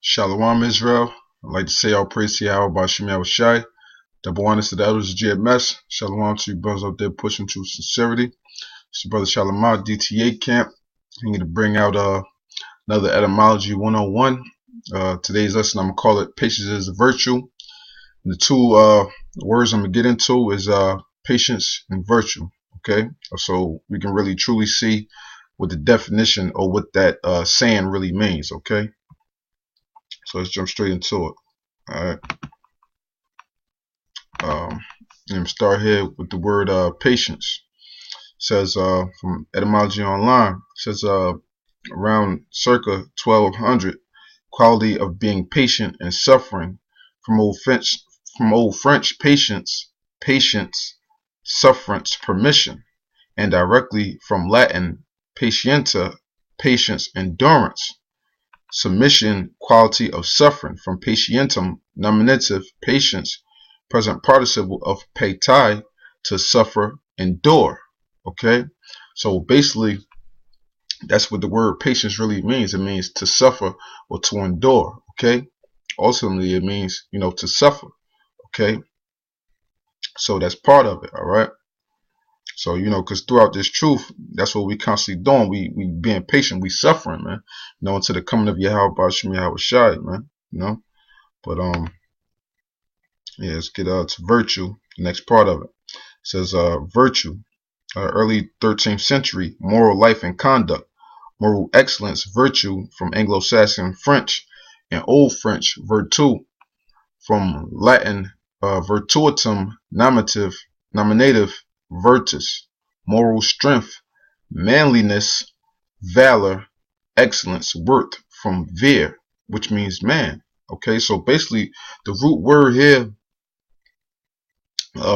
Shalom Israel. I'd like to say all praise to Yahweh Bashim Yahweh Shai. Double honors to the elders of GMS. Shalom to you brothers out there pushing through sincerity. It's your brother Shalom DTA camp. I'm going to bring out another Etymology 101. Today's lesson, I'm going to call it Patience is a Virtue. The two words I'm going to get into is patience and virtue. Okay, so we can really truly see what the definition or what that saying really means. Okay, so let's jump straight into it. Alright. And start here with the word patience. It says from Etymology Online, it says around circa 1200, quality of being patient and suffering. From old French patience, sufferance, permission, and directly from Latin patienta, patience, endurance. Submission, quality of suffering, from patientum, nominative, patience, present participle of paitai, to suffer, endure. Okay, so basically that's what the word patience really means. It means to suffer or to endure. Okay, ultimately it means, to suffer. Okay, so that's part of it. All right, so because throughout this truth, that's what we constantly doing. We being patient, we suffering, man, until the coming of Yahweh Bashim Yahweh Shai, man. But yeah, let's get to virtue, the next part of it. It says virtue, early 13th century, moral life and conduct, moral excellence, virtue, from Anglo-Saxon French and Old French virtu, from Latin virtutum, nominative, virtus, moral strength, manliness, valor, excellence, worth, from vir, which means man. Okay, so basically the root word here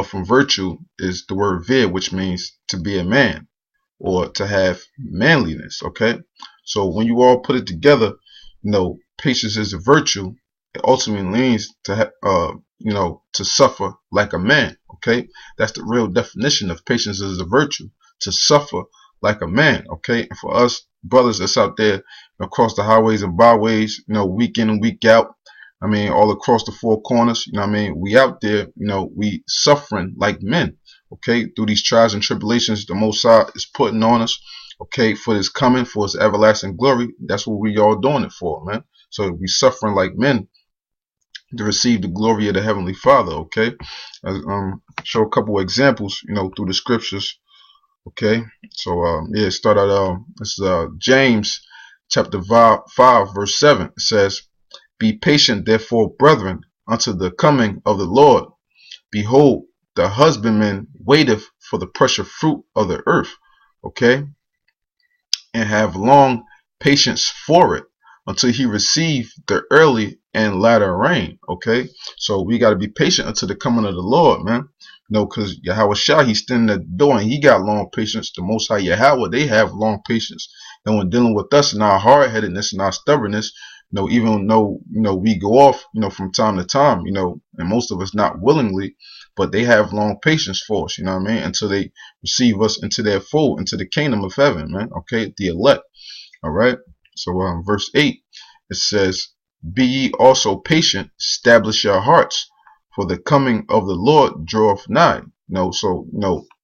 from virtue is the word vir, which means to be a man or to have manliness. Okay, so when you all put it together, patience is a virtue. It ultimately means to to suffer like a man. Okay, that's the real definition of patience as a virtue, to suffer like a man. Okay, and for us brothers that's out there across the highways and byways, week in and week out, all across the four corners, we out there, we suffering like men. Okay, through these trials and tribulations the Most High is putting on us. Okay, for His coming, for His everlasting glory. That's what we all doing it for, man. So we suffering like men to receive the glory of the Heavenly Father. Okay, show a couple of examples, through the scriptures. Okay, so yeah, start out. This is James chapter 5 verse 7. It says, "Be patient, therefore, brethren, unto the coming of the Lord. Behold, the husbandman waiteth for the precious fruit of the earth." Okay, and have long patience for it, until he receive the early and latter rain. Okay, so we got to be patient until the coming of the Lord, man. Because Yahweh Shai, He's standing at the door and He got long patience. The Most High Yahweh, they have long patience. And when dealing with us and our hard-headedness and our stubbornness, even though we go off, from time to time, and most of us not willingly, but they have long patience for us, until they receive us into their fold, into the kingdom of heaven, man. Okay, the elect. All right. So verse 8, it says, "Be ye also patient, establish your hearts, for the coming of the Lord draweth nigh." So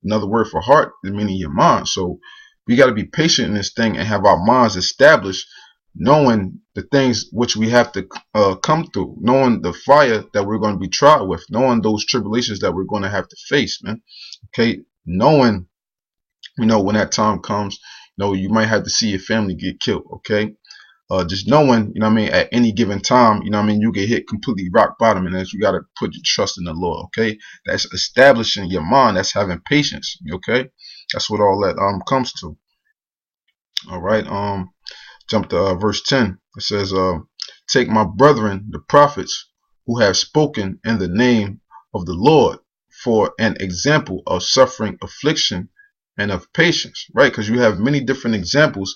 another word for heart is meaning your mind. So we got to be patient in this thing and have our minds established, knowing the things which we have to come through, knowing the fire that we're going to be tried with, knowing those tribulations that we're going to have to face, man. Okay, knowing, when that time comes, you might have to see your family get killed. Okay, just knowing, at any given time, you get hit completely rock bottom, and then you got to put your trust in the Lord. Okay, that's establishing your mind. That's having patience. Okay, that's what all that comes to. All right, jump to verse 10. It says, "Take my brethren, the prophets, who have spoken in the name of the Lord, for an example of suffering, affliction, and of patience." Right, because you have many different examples,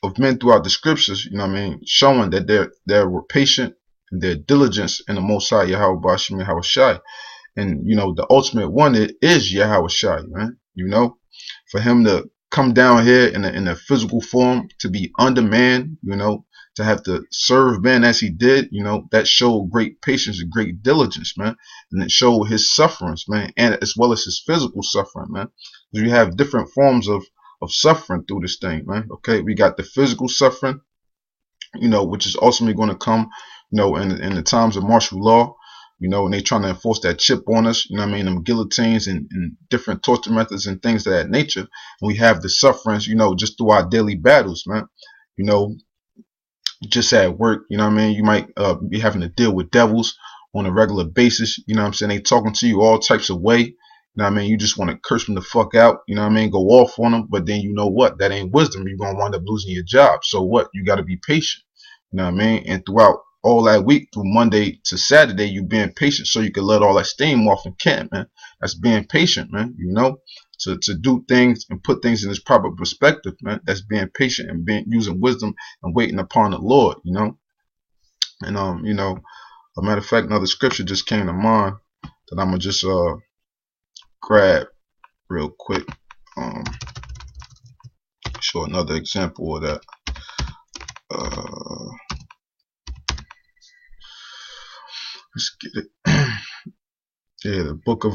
of men throughout the scriptures, showing that they were patient and their diligence in the Most High Yahweh Bashim Yahweh Shai. And the ultimate one, it is Yahweh Shai, man. For Him to come down here in a physical form to be under man, to have to serve man as he did, that showed great patience and great diligence, man. And it showed his sufferings, man, and as well as his physical suffering, man. You have different forms of suffering through this thing, man. Okay, we got the physical suffering, which is ultimately going to come, in the times of martial law, and they trying to enforce that chip on us, them guillotines and different torture methods and things of that nature. And we have the sufferings, just through our daily battles, man. Just at work, you might be having to deal with devils on a regular basis, they talking to you all types of way. You just want to curse them the fuck out, go off on them, but then you know what, that ain't wisdom. You're gonna wind up losing your job. So what, you got to be patient, and throughout all that week, through Monday to Saturday, you being patient so you can let all that steam off and camp, man. That's being patient, man. To do things and put things in its proper perspective, man. That's being patient and using wisdom and waiting upon the Lord, and a matter of fact, another scripture just came to mind that I'm gonna just grab real quick. Show another example of that. Let's get it. Yeah, the book of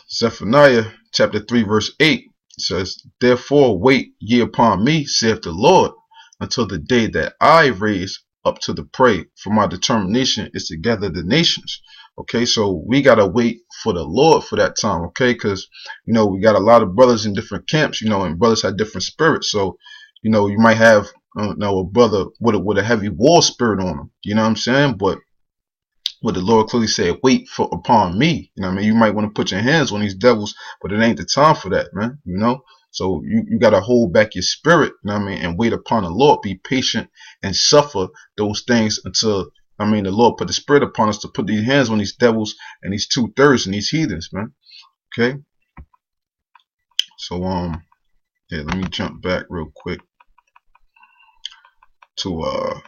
Zephaniah, chapter 3, verse 8 says, "Therefore wait ye upon me, saith the Lord, until the day that I raise up to the prey, for my determination is to gather the nations." Okay, so we gotta wait for the Lord for that time, okay? Because we got a lot of brothers in different camps, and brothers have different spirits. So you might have a brother with a heavy war spirit on him, you know what I'm saying? But what the Lord clearly said, wait upon me. You might want to put your hands on these devils, but it ain't the time for that, man. So you got to hold back your spirit, and wait upon the Lord. Be patient and suffer those things until, the Lord put the spirit upon us to put these hands on these devils and these 2/3 and these heathens, man. Okay. So, yeah, let me jump back real quick to,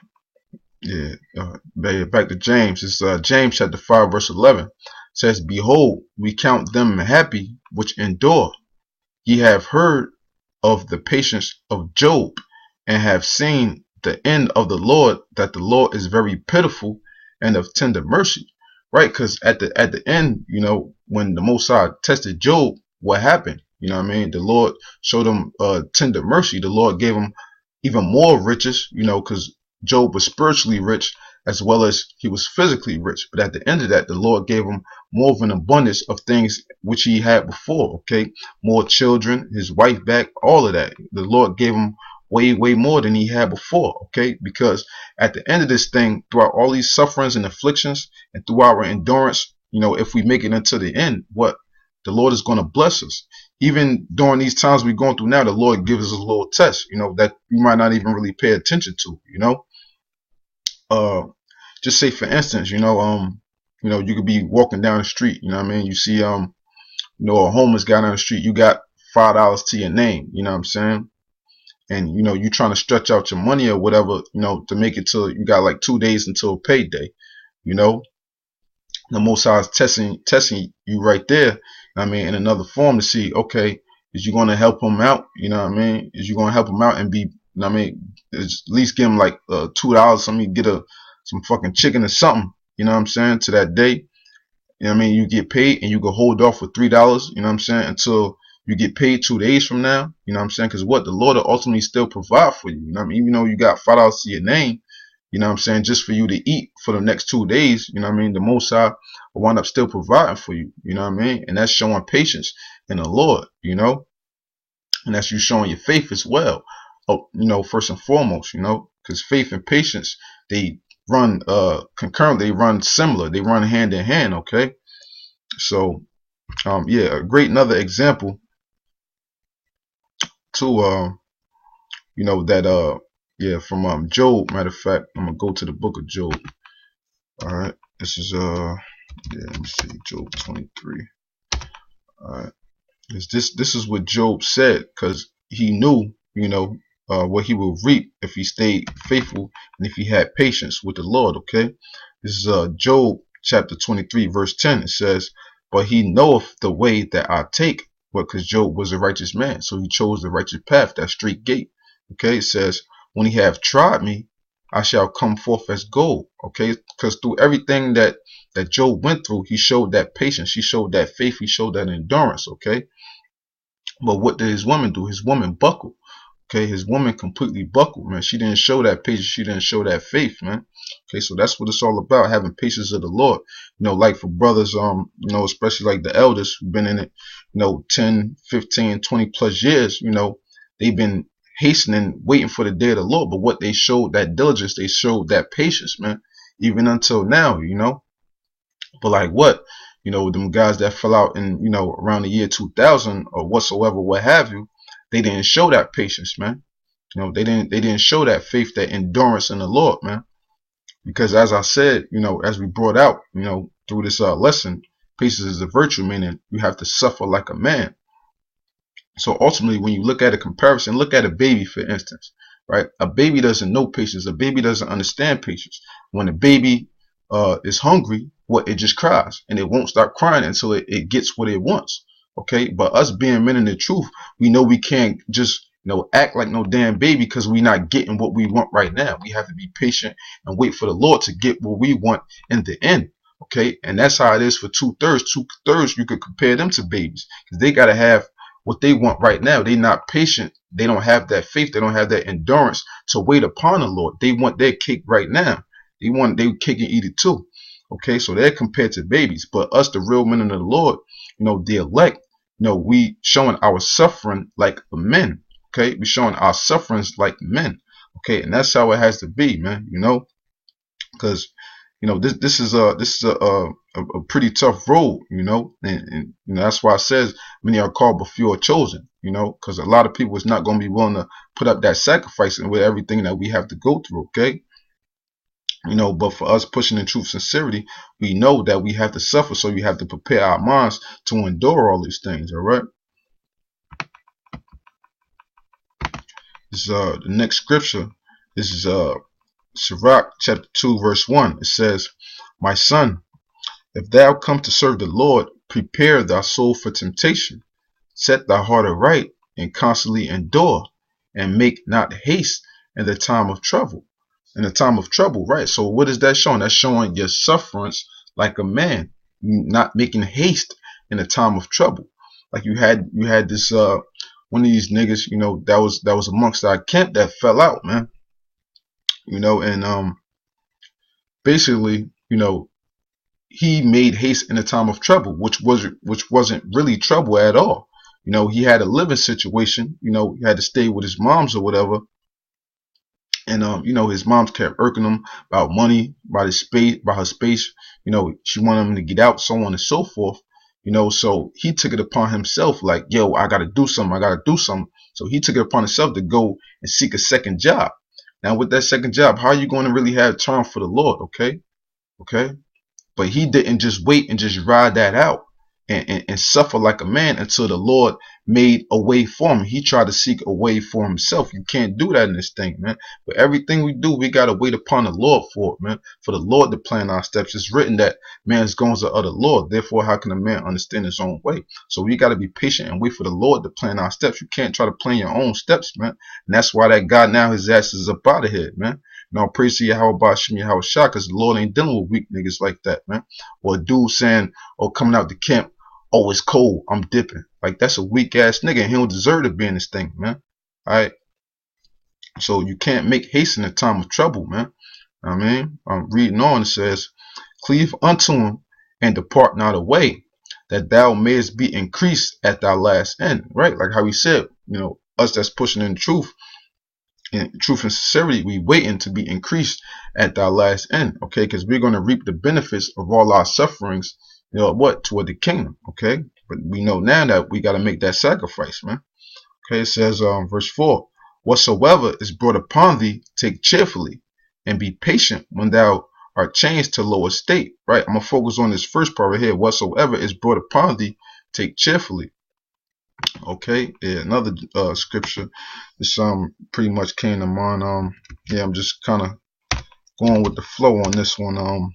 back to James. It's James chapter 5 verse 11. It says, "Behold, we count them happy which endure. Ye have heard of the patience of Job, and have seen the end of the Lord, that the Lord is very pitiful and of tender mercy." Right? Because at the end, when the Most High tested Job, what happened? The Lord showed him tender mercy. The Lord gave him even more riches, because Job was spiritually rich as well as he was physically rich. But at the end of that, the Lord gave him more of an abundance of things which he had before. Okay, more children, his wife back, all of that. The Lord gave him way more than he had before. Okay, because at the end of this thing, throughout all these sufferings and afflictions and through our endurance, if we make it into the end, what the Lord is going to bless us. Even during these times we're going through now, the Lord gives us a little test, that we might not even really pay attention to, just say for instance, you could be walking down the street, you see, a homeless guy down the street, you got $5 to your name, you know what I'm saying? And, you trying to stretch out your money or whatever, to make it till you got like 2 days until payday, the Most High is testing you right there, in another form to see, okay, is you going to help him out? Is you going to help him out and be, at least give him like $2, something, get some fucking chicken or something, to that day. You get paid and you can hold off for $3, until you get paid 2 days from now, because what the Lord will ultimately still provide for you, even though you got $5 to your name, just for you to eat for the next 2 days, the Most High will wind up still providing for you, and that's showing patience in the Lord, and that's you showing your faith as well, first and foremost, because faith and patience, they run concurrent, they run similar, they run hand in hand. Okay, so yeah, a great another example to from Job. Matter of fact, I'm gonna go to the book of Job. All right, this is let me see, Job 23. All right, this is what Job said, because he knew, what he would reap if he stayed faithful and if he had patience with the Lord. Okay, this is Job chapter 23 verse 10. It says, "But he knoweth the way that I take, What? Because Job was a righteous man, so he chose the righteous path, that straight gate. Okay, it says, when he have tried me, I shall come forth as gold. Okay, because through everything that Job went through, he showed that patience, he showed that faith, he showed that endurance. Okay, but what did his woman do? His woman buckled. Okay, his woman completely buckled, man. She didn't show that patience. She didn't show that faith, man. Okay, so that's what it's all about, having patience of the Lord. Like for brothers, especially like the elders who've been in it, 10, 15, 20 plus years, they've been hastening, waiting for the day of the Lord. But what they showed, that diligence, they showed that patience, man, even until now, But like what? Them guys that fell out in, around the year 2000 or whatsoever, what have you, they didn't show that patience, man. They didn't show that faith, that endurance in the Lord, man. Because as I said, as we brought out, through this lesson, patience is a virtue, meaning you have to suffer like a man. So ultimately, when you look at a comparison, look at a baby, for instance, right? A baby doesn't know patience. A baby doesn't understand patience. When a baby is hungry, it just cries, and it won't stop crying until it gets what it wants. Okay, but us being men in the truth, we know we can't just act like no damn baby because we're not getting what we want right now. We have to be patient and wait for the Lord to get what we want in the end. Okay, and that's how it is for 2/3. 2/3, you could compare them to babies because they gotta have what they want right now. They're not patient. They don't have that faith. They don't have that endurance to wait upon the Lord. They want their cake right now. They want their cake and eat it too. Okay, so they're compared to babies. But us, the real men of the Lord, the elect, we showing our suffering like men. Okay, we showing our sufferings like men. Okay, and that's how it has to be, man. Because this is a pretty tough road, and that's why it says many are called but few are chosen, because a lot of people is not going to be willing to put up that sacrifice and with everything that we have to go through. Okay, but for us pushing in truth, sincerity, we know that we have to suffer, so we have to prepare our minds to endure all these things. All right. This the next scripture. This is Sirach chapter 2 verse 1. It says, my son, if thou come to serve the Lord, prepare thy soul for temptation. Set thy heart aright and constantly endure, and make not haste in the time of trouble. In the time of trouble, right? So what is that showing? That's showing your sufferance like a man, not making haste in the time of trouble. Like you had this one of these niggas, that was amongst our camp that fell out, man. And basically, he made haste in the time of trouble, which wasn't really trouble at all. He had a living situation. He had to stay with his moms or whatever. And his moms kept irking him about money, about his space, about her space. She wanted him to get out, so on and so forth. So he took it upon himself, like, yo, I gotta do something, I gotta do something. So he took it upon himself to go and seek a second job. Now with that second job, how are you going to really have time for the Lord? Okay. But he didn't just wait and just ride that out and suffer like a man until the Lord made a way for him. He tried to seek a way for himself. You can't do that in this thing, man. But everything we do, we got to wait upon the Lord for it, man. For the Lord to plan our steps. It's written that man's goings are of the Lord. Therefore, how can a man understand his own way? So we got to be patient and wait for the Lord to plan our steps. You can't try to plan your own steps, man. And that's why that God now, his ass is up out of here, man. Now praise to Yahweh Bashim Yahweh Shah, because the Lord ain't dealing with weak niggas like that, man. Or a dude saying, oh, coming out the camp, oh, it's cold, I'm dipping. Like, that's a weak ass nigga, and he don't deserve to be in this thing, man. Alright. So you can't make haste in the time of trouble, man. I mean, I'm reading on, it says, cleave unto him and depart not away, that thou mayest be increased at thy last end. Right? Like how he said, us that's pushing in truth and sincerity, we waiting to be increased at thy last end. Okay, because we're going to reap the benefits of all our sufferings, toward the kingdom. Okay, but we know now that we got to make that sacrifice, man. Okay, it says verse 4, whatsoever is brought upon thee, take cheerfully, and be patient when thou art changed to low estate. Right, I'm gonna focus on this first part right here. Whatsoever is brought upon thee, take cheerfully. Okay, yeah, another scripture. This pretty much came to mind. Yeah, I'm just kind of going with the flow on this one.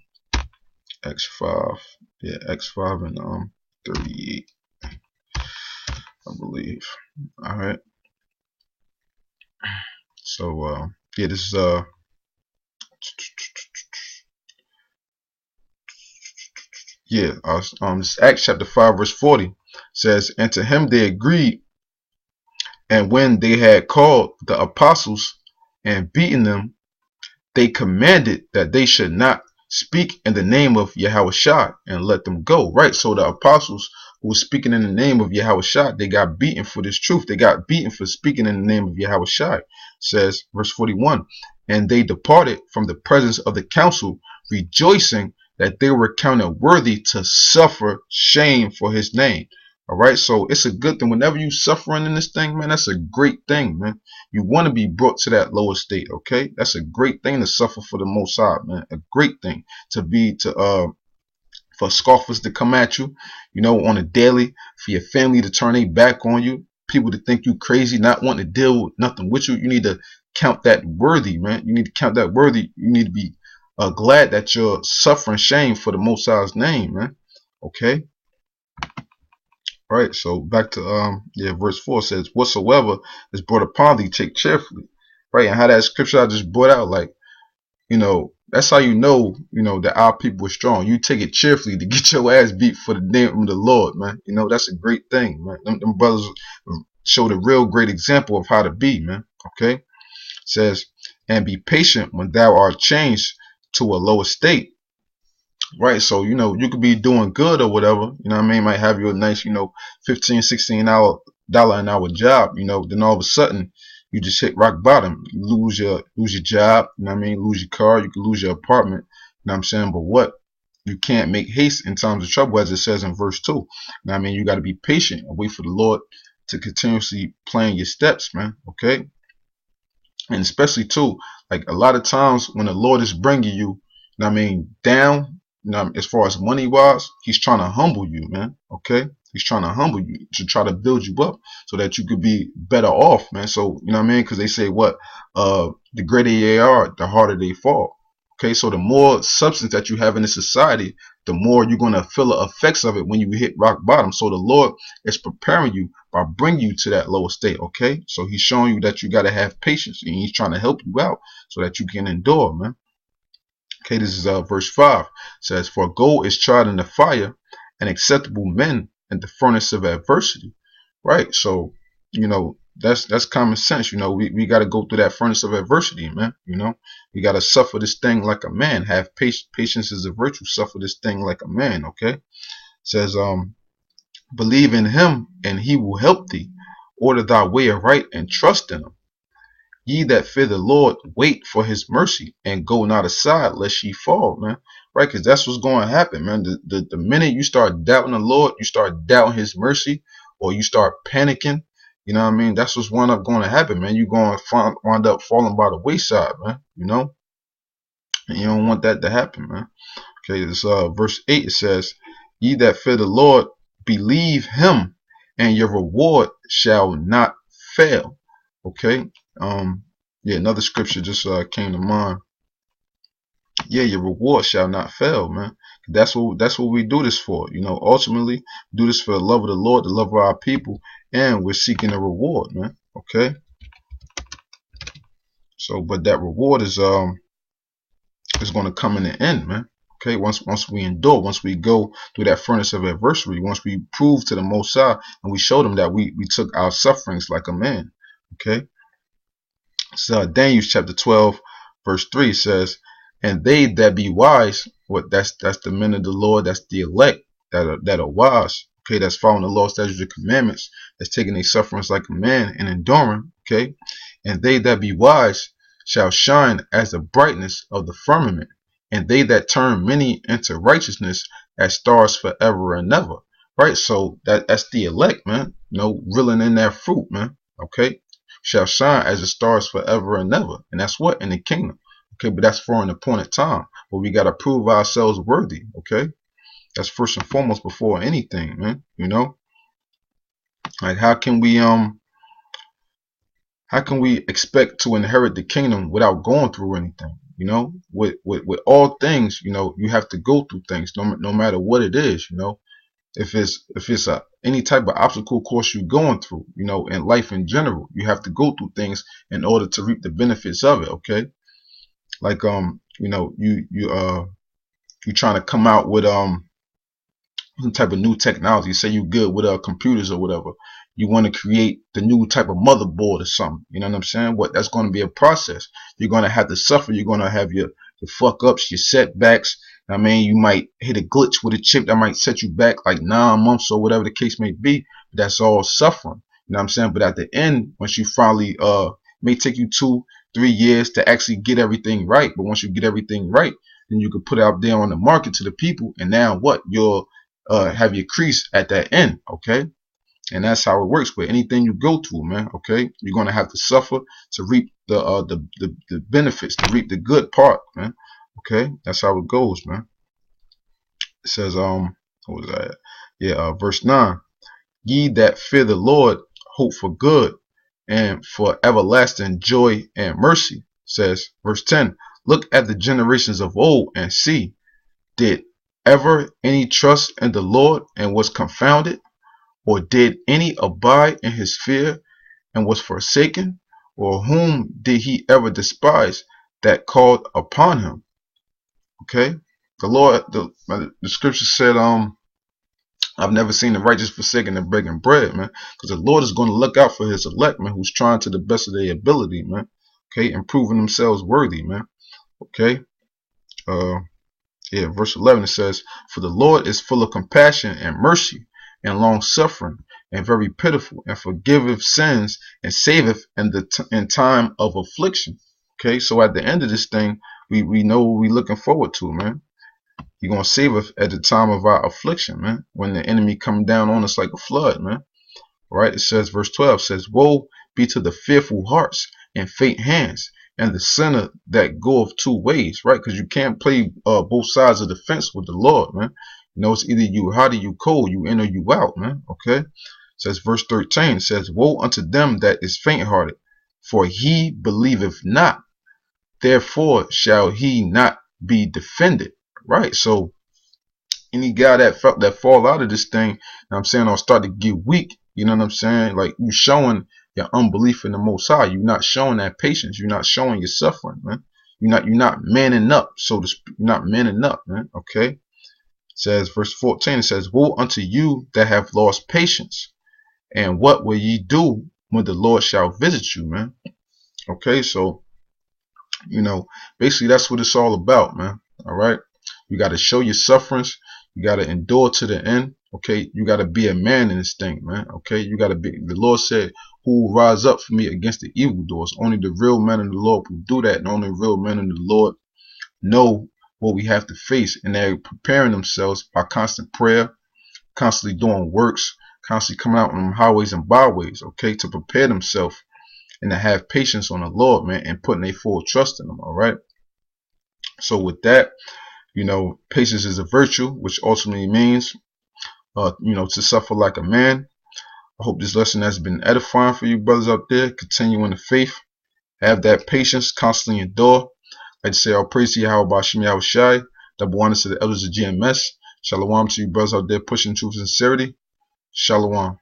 X5, yeah, X5 and 38. I believe. All right. So yeah, this is yeah, this Acts chapter 5 verse 40 says, and to him they agreed, and when they had called the apostles and beaten them, they commanded that they should not speak in the name of Yahushua and let them go. Right. So the apostles who were speaking in the name of Yahushua, they got beaten for this truth. They got beaten for speaking in the name of Yahushua. Says verse 41, and they departed from the presence of the council, rejoicing that they were counted worthy to suffer shame for his name. All right, so it's a good thing. Whenever you suffering in this thing, man, that's a great thing, man. You want to be brought to that lower state, okay? That's a great thing to suffer for the Most High, man. A great thing to be for scoffers to come at you, you know, on a daily, for your family to turn their back on you, people to think you crazy, not wanting to deal with nothing with you. You need to count that worthy, man. You need to count that worthy. You need to be glad that you're suffering shame for the Most High's name, man. Okay. All right, so back to yeah, verse 4 says, whatsoever is brought upon thee, take cheerfully. Right, and how that scripture I just brought out, like, you know, that's how you know that our people are strong. You take it cheerfully to get your ass beat for the name of the Lord, man. You know, that's a great thing, man. Them brothers showed a real great example of how to be, man. Okay, it says, and be patient when thou art changed to a lower state. Right, so you know you could be doing good or whatever, you know what I mean, might have your nice, you know, 15, 16 hour dollar an hour job, you know, then all of a sudden you just hit rock bottom. You lose your job, you know what I mean, lose your car, you can lose your apartment, you know what I'm saying, but what? You can't make haste in times of trouble, as it says in verse 2. You know what I mean, you got to be patient and wait for the Lord to continuously plan your steps, man. Okay, and especially too, like a lot of times when the Lord is bringing you, you know what I mean, down, you know, as far as money wise, he's trying to humble you, man. Okay, he's trying to humble you to try to build you up so that you could be better off, man. So you know what I mean, because they say what, the greater they are, the harder they fall. Okay, so the more substance that you have in the society, the more you're going to feel the effects of it when you hit rock bottom. So the Lord is preparing you by bringing you to that lower state. Okay, so he's showing you that you got to have patience, and he's trying to help you out so that you can endure, man. Okay, this is verse 5. It says, for gold is tried in the fire, and acceptable men in the furnace of adversity. Right, so you know, that's common sense. You know, we got to go through that furnace of adversity, man. You know, we got to suffer this thing like a man. Have patience is a virtue. Suffer this thing like a man. Okay, it says believe in him and he will help thee. Order thy way aright and trust in him. Ye that fear the Lord, wait for his mercy and go not aside lest ye fall, man. Right, because that's what's going to happen, man. The minute you start doubting the Lord, you start doubting his mercy, or you start panicking, you know what I mean? That's what's going to happen, man. You're going to wind up falling by the wayside, man. You know, and you don't want that to happen, man. Okay, this verse 8, it says, ye that fear the Lord, believe him, and your reward shall not fail. Okay, yeah, another scripture just came to mind. Yeah, your reward shall not fail, man. That's what we do this for. You know, ultimately do this for the love of the Lord, the love of our people, and we're seeking a reward, man. Okay. So, but that reward is going to come in the end, man. Okay, once we endure, once we go through that furnace of adversity, once we prove to the Most High and we show them that we took our sufferings like a man. Okay. So Daniel chapter 12 verse 3 says, and they that be wise, what that's the men of the Lord, that's the elect that are wise, okay, that's following the law, statutes, and commandments, that's taking their sufferings like a man and enduring, okay, and they that be wise shall shine as the brightness of the firmament, and they that turn many into righteousness as stars forever and ever. Right, so that's the elect, man. You know, reeling in that fruit, man. Okay, shall shine as the stars forever and ever, and that's what in the kingdom. Okay, but that's for an appointed time. But we gotta prove ourselves worthy. Okay, that's first and foremost before anything, man. You know, like how can we expect to inherit the kingdom without going through anything? You know, with all things, you know, you have to go through things, no matter what it is. You know, if it's any type of obstacle course you're going through, in life in general, you have to go through things in order to reap the benefits of it. Okay, like you trying to come out with some type of new technology. Say you good with computers or whatever. You want to create the new type of motherboard or something. You know what I'm saying? That's going to be a process. You're going to have to suffer. You're going to have your fuck ups, your setbacks. I mean, you might hit a glitch with a chip that might set you back like 9 months or whatever the case may be. That's all suffering. You know what I'm saying? But at the end, once you finally may take you 2-3 years to actually get everything right. But once you get everything right, then you can put it out there on the market to the people. And now what? You'll have your crease at that end. Okay. And that's how it works with anything you go through, man. Okay, you're gonna have to suffer to reap the benefits, to reap the good part, man. Okay, that's how it goes, man. It says, what was that? Yeah, verse 9. Ye that fear the Lord, hope for good, and for everlasting joy and mercy. Says verse 10. Look at the generations of old and see, did ever any trust in the Lord and was confounded? Or did any abide in his fear and was forsaken? Or whom did he ever despise that called upon him? Okay, the Lord, the scripture said, I've never seen the righteous forsaken and begging bread, man. Because the Lord is going to look out for his elect, man, who's trying to the best of their ability, man. Okay, and proving themselves worthy, man. Okay, yeah, verse 11 it says, for the Lord is full of compassion and mercy and long suffering, and very pitiful, and forgiveth sins, and saveth in time of affliction. Okay, so at the end of this thing, we know what we're looking forward to, man. You're gonna save us at the time of our affliction, man. When the enemy come down on us like a flood, man. All right, it says, verse 12 says, woe be to the fearful hearts and faint hands, and the sinner that goeth 2 ways, right? Because you can't play both sides of the fence with the Lord, man. It's either you hot or you cold, you in or you out, man. Okay. It says verse 13 says, woe unto them that is faint hearted, for he believeth not, therefore shall he not be defended. Right. So any guy that fall out of this thing, you know what I'm saying, or start to get weak, you know what I'm saying? Like, you showing your unbelief in the Most High. You're not showing that patience. You're not showing your suffering, man. You're not manning up, so to speak. You're not manning up, man. Okay. Says verse 14, it says, woe unto you that have lost patience, and what will ye do when the Lord shall visit you, man? Okay, so basically that's what it's all about, man. All right, you got to show your sufferings, you got to endure to the end. Okay, you got to be a man in this thing, man. Okay, you got to be, the Lord said, who will rise up for me against the evildoers? Only the real men of the Lord will do that, and only real men of the Lord know what we have to face, and they're preparing themselves by constant prayer, constantly doing works, constantly coming out on highways and byways, okay, to prepare themselves and to have patience on the Lord, man, and putting their full trust in him. All right, so with that, patience is a virtue, which ultimately means to suffer like a man. I hope this lesson has been edifying for you brothers out there. Continue in the faith, have that patience, constantly endure. I'd say all praise to Yahweh Bashim Yahweh Shai. Double honor to the elders of GMS. Shalom to you brothers out there pushing truth and sincerity. Shalom.